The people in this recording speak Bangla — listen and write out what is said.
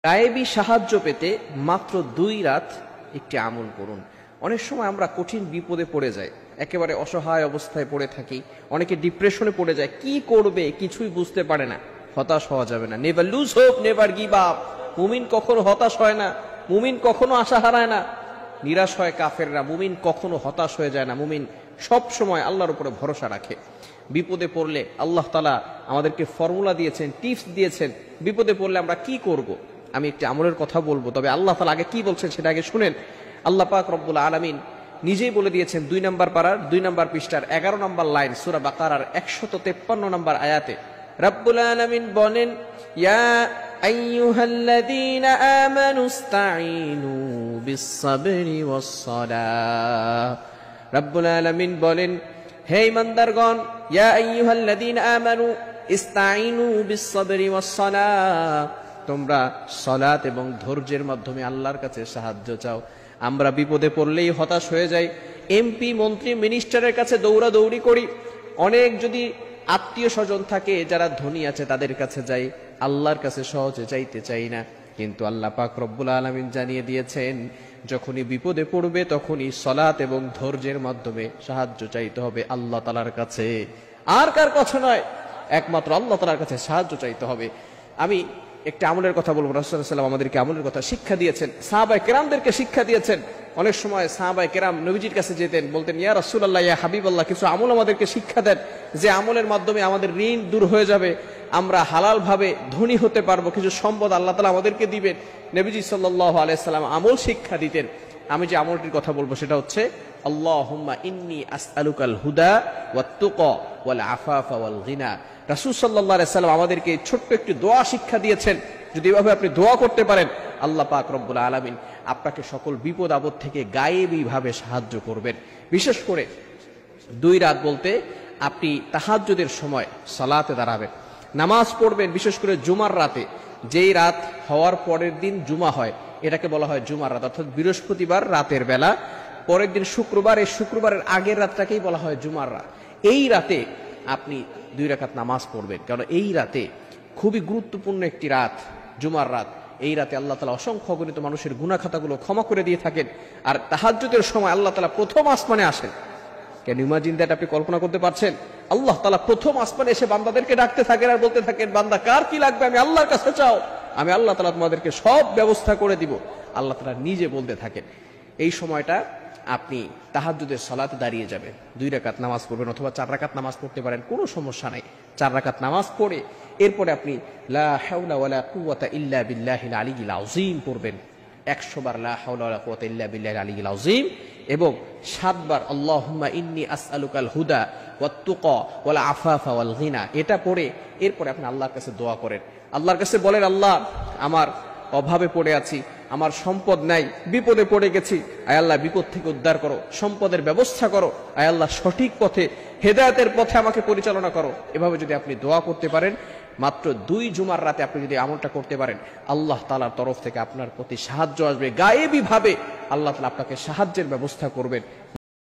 গায়েবী সাহায্য পেতে মাত্র 2 রাত একটি আমল করুন। অনেক সময় আমরা কঠিন বিপদে পড়ে যাই, একেবারে অসহায় অবস্থায় পড়ে থাকি, অনেকে ডিপ্রেশনে পড়ে যায়, কি করবে কিছুই বুঝতে পারে না। হতাশ হওয়া যাবে না। Never lose hope, never give up. মুমিন কখনো হতাশ হয় না, মুমিন কখনো আশা হারায় না। নিরাশ হয় কাফেররা, মুমিন কখনো হতাশ হয়ে যায় না। মুমিন সব সময় আল্লাহর উপরে ভরসা রাখে। বিপদে পড়লে আল্লাহ তাআলা আমাদেরকে ফর্মুলা দিয়েছেন, টিপস দিয়েছেন। বিপদে পড়লে আমরা কি করব। আমি একটি আমলের কথা বলবো, তবে আল্লাহ তাআলা আগে কি বলছেন সেটা আগে শুনেন। আল্লাহ পাক রব্বুল আলামিন নিজেই বলে দিয়েছেন 2 নম্বর পারার 2 নম্বর পৃষ্ঠার 11 নম্বর লাইন সূরা বাকারার 153 নম্বর আয়াতে রব্বুল আলামিন বলেন, ইয়া আইয়ুহাল্লাযীনা আমানুস্তাঈনু বিস-সাবরি ওয়াস-সালাহ। রব্বুল আলামিন বলেন, হে ঈমানদারগণ, ইয়া আইয়ুহাল্লাযীনা আমানু ইসতাঈনু বিস-সাবরি ওয়াস-সালাহ, তোমরা সালাত এবং ধৈর্যের মাধ্যমে আল্লাহর কাছে সাহায্য চাও। আমরা বিপদে পড়লেই হতাশ হয়ে যাই, এমপি মন্ত্রী মিনিস্টারের কাছে দৌড়াদৌড়ি করি। অনেক যদি আত্মীয় স্বজন থাকে যারা ধনী আছে তাদের কাছে যাই, আল্লাহর কাছে সহজে চাইতে চাই না। কিন্তু আল্লাহ পাক রব্বুল আলামিন জানিয়ে দিয়েছেন, যখনই বিপদে পড়বে তখনই সালাত এবং ধৈর্যের মাধ্যমে সাহায্য চাইতে হবে আল্লাহ তাআলার কাছে, আর কার কাছে নয়, একমাত্র আল্লাহ তাআলার কাছে সাহায্য চাইতে হবে। আমি একটা আমলের কথা বলবো। রাসূলুল্লাহ সাল্লাল্লাহু আলাইহি ওয়াসাল্লাম আমাদেরকে আমলের কথা শিক্ষা দিয়েছেন, সাহাবায়ে কেরামদেরকে শিক্ষা দিয়েছেন। অনেক সময় সাহাবায়ে কেরাম নবীজির কাছে যেতেন, বলতেন, ইয়া রাসূলুল্লাহ, ইয়া হাবিবাল্লাহ, কিছু আমল আমাদেরকে শিক্ষা দেন, যে আমলের মাধ্যমে আমাদের ঋণ দূর হয়ে যাবে, আমরা হালাল ভাবে ধনী হতে পারবো, কিছু সম্পদ আল্লাহ তাআলা আমাদেরকে দিবেন। নবীজি সাল্লাল্লাহু আলাইহি ওয়াসাল্লাম আমল শিক্ষা দিতেন। আমি যে আমলটির কথা বলবো সেটা হচ্ছে, আল্লাহুম্মা ইন্নী আসআলুকাল হুদা ওয়াত তুকা ওয়াল আফাফা ওয়াল গিনা। রাসূল সাল্লাল্লাহু আলাইহি ওয়াসাল্লাম আমাদেরকে ছোট্ট একটি দোয়া শিক্ষা দিয়েছেন। যদি এভাবে আপনি দোয়া করতে পারেন, আল্লাহ পাক রব্বুল আলামিন আপনাকে সকল বিপদ আপদ থেকে গায়েবী ভাবে সাহায্য করবেন। বিশেষ করে 2 রাত বলতে আপনি তাহাজ্জুদের সময় সালাতে দাঁড়াবেন, নামাজ পড়বেন। বিশেষ করে জুমার রাতে, যেই রাত হওয়ার পরের দিন জুমা হয়, এটাকে বলা হয় জুমার রাত, অর্থাৎ বৃহস্পতিবার রাতের বেলা, পরের দিন শুক্রবার, এই শুক্রবারের আগের রাতটাকেই বলা হয় জুমার রাত। এই রাতে আপনি 2 রাকাত নামাজ পড়বেন, কারণ এই রাতে খুবই গুরুত্বপূর্ণ একটি রাত, জুমার রাত। এই রাতে আল্লাহ তাআলা অসংখ্য অগণিত মানুষের গুনাহ খাতাগুলো ক্ষমা করে দিয়ে থাকেন। আর তাহাজ্জুদের সময় আল্লাহ তাআলা প্রথম আসমানে আসেন। Can you imagine that? আপনি কল্পনা করতে পারছেন? আল্লাহ তাআলা প্রথম আসমানে এসে বান্দাদেরকে ডাকতে থাকেন আর বলতে থাকেন, বান্দা কার কি লাগবে আমি আল্লাহর কাছে চাও, আমি আল্লাহ তাআলা তোমাদেরকে সব ব্যবস্থা করে দিব। আল্লাহ তাআলা নিজে বলতে থাকেন। এই সময়টা আপনি তাহাজ্জুদের সালাতে দাঁড়িয়ে যাবেন, 2 রাকাত নামাজ পড়বেন, অথবা 4 রাকাত নামাজ পড়তে পারেন, কোনো সমস্যা নাই। 4 রাকাত নামাজ পড়ে এরপরে আপনি লা হাওলা ওয়ালা কুওয়াতা ইল্লা বিল্লাহিল আলিয়্যিল আযীম পড়বেন। 100 বার লা হাওলা ওয়ালা কুওয়াতা ইল্লা বিল্লাহিল আলিয়্যিল আযীম, এবং 7 বার আল্লাহুম্মা ইন্নী আসআলুকাল হুদা ওয়াত তুকা ওয়াল আফাফা ওয়াল গিনা। এটা পড়ে এরপরে আপনি আল্লাহর কাছে দোয়া করেন। আল্লাহর কাছে বলেন, আল্লাহ, আমার অভাবে পড়ে আছি, আমার সম্পদ নাই, বিপদে পড়ে গেছি, আয় আল্লাহ বিপদ থেকে উদ্ধার করো, সম্পদের ব্যবস্থা করো, আয় আল্লাহ সঠিক পথে, হেদায়েতের পথে আমাকে পরিচালনা করো। এভাবে যদি আপনি দোয়া করতে পারেন, মাত্র 2 জুমার রাতে আপনি যদি আমলটা করতে পারেন, আল্লাহ তাআলার তরফ থেকে আপনার প্রতি সাহায্য আসবে। গায়েবী ভাবে আল্লাহ তাআলা আপনাকে সাহায্যের ব্যবস্থা করবেন।